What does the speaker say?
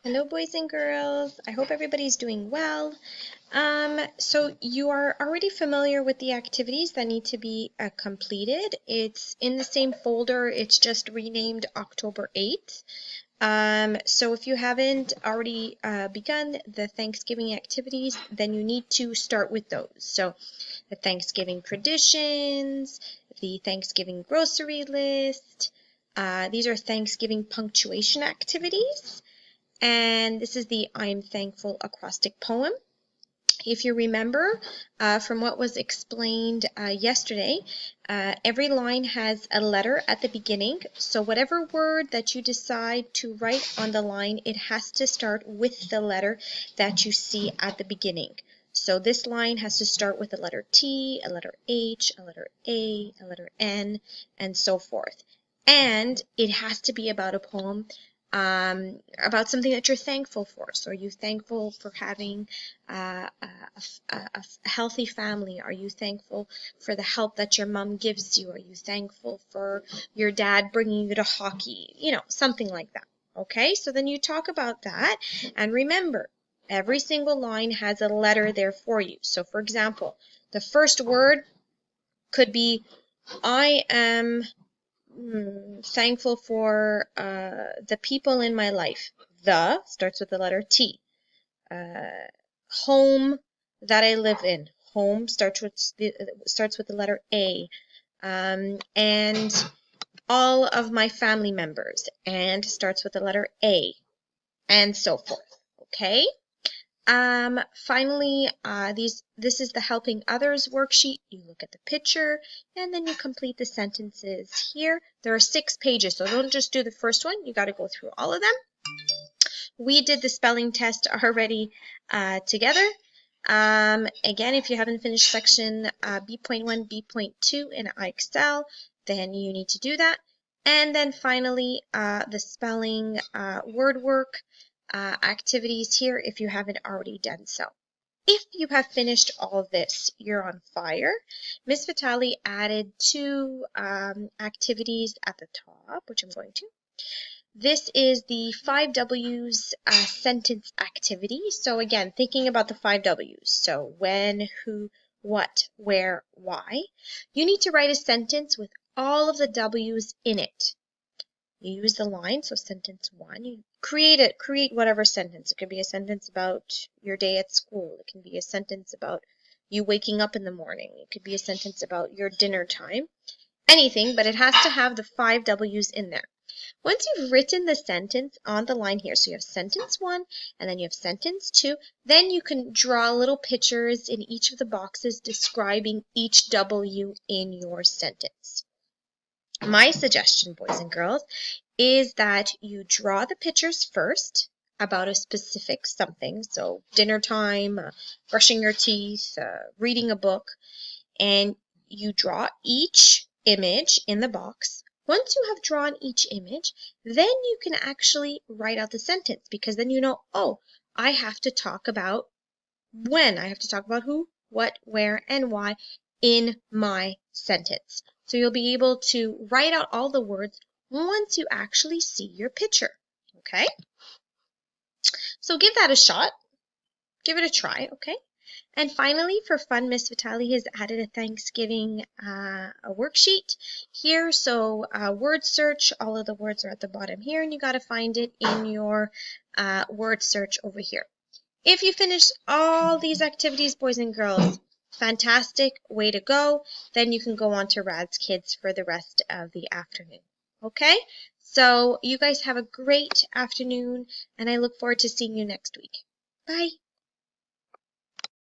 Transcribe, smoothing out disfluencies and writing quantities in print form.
Hello, boys and girls. I hope everybody's doing well. So you are already familiar with the activities that need to be completed. It's in the same folder. It's just renamed October 8th. So if you haven't already begun the Thanksgiving activities, then you need to start with those. So the Thanksgiving traditions, the Thanksgiving grocery list. These are Thanksgiving punctuation activities. And this is the I'm Thankful acrostic poem. If you remember from what was explained yesterday, every line has a letter at the beginning. So whatever word that you decide to write on the line, it has to start with the letter that you see at the beginning. So this line has to start with a letter T, a letter H, a letter A, a letter N, and so forth. And it has to be about a poem about something that you're thankful for. So are you thankful for having a healthy family? Are you thankful for the help that your mom gives you? Are you thankful for your dad bringing you to hockey? You know, something like that. Okay, so then you talk about that, and remember, every single line has a letter there for you. So for example, the first word could be I am thankful for the people in my life. The starts with the letter T. Home that I live in. Home starts with the letter A. And all of my family members. And starts with the letter A. And so forth. Okay? Finally, this is the Helping Others worksheet. You look at the picture and then you complete the sentences here. There are 6 pages, so don't just do the first one. You got to go through all of them. We did the spelling test already together. Again, if you haven't finished section B.1, B.2 in iExcel, then you need to do that. And then finally, the spelling word work activities here if you haven't already done so. If you have finished all of this, you're on fire. Ms. Vitale added 2 activities at the top, which I'm going to. This is the 5 W's sentence activity. So again, thinking about the 5 W's. So when, who, what, where, why. You need to write a sentence with all of the W's in it. You use the line, so sentence 1. You create whatever sentence. It could be a sentence about your day at school. It can be a sentence about you waking up in the morning. It could be a sentence about your dinner time. Anything, but it has to have the 5 W's in there. Once you've written the sentence on the line here, so you have sentence 1 and then you have sentence 2, then you can draw little pictures in each of the boxes describing each W in your sentence. My suggestion, boys and girls, is that you draw the pictures first about a specific something, so dinner time, brushing your teeth, reading a book, and you draw each image in the box. Once you have drawn each image, then you can actually write out the sentence, because then you know, oh, I have to talk about when. I have to talk about who, what, where, and why in my sentence. So you'll be able to write out all the words once you actually see your picture. Okay? So give that a shot. Give it a try, okay? And finally, for fun, Miss Vitale has added a Thanksgiving a worksheet here. So word search, all of the words are at the bottom here, and you got to find it in your word search over here. If you finish all these activities, boys and girls, fantastic, way to go. Then you can go on to Rad's Kids for the rest of the afternoon. Okay? So you guys have a great afternoon, and I look forward to seeing you next week. Bye.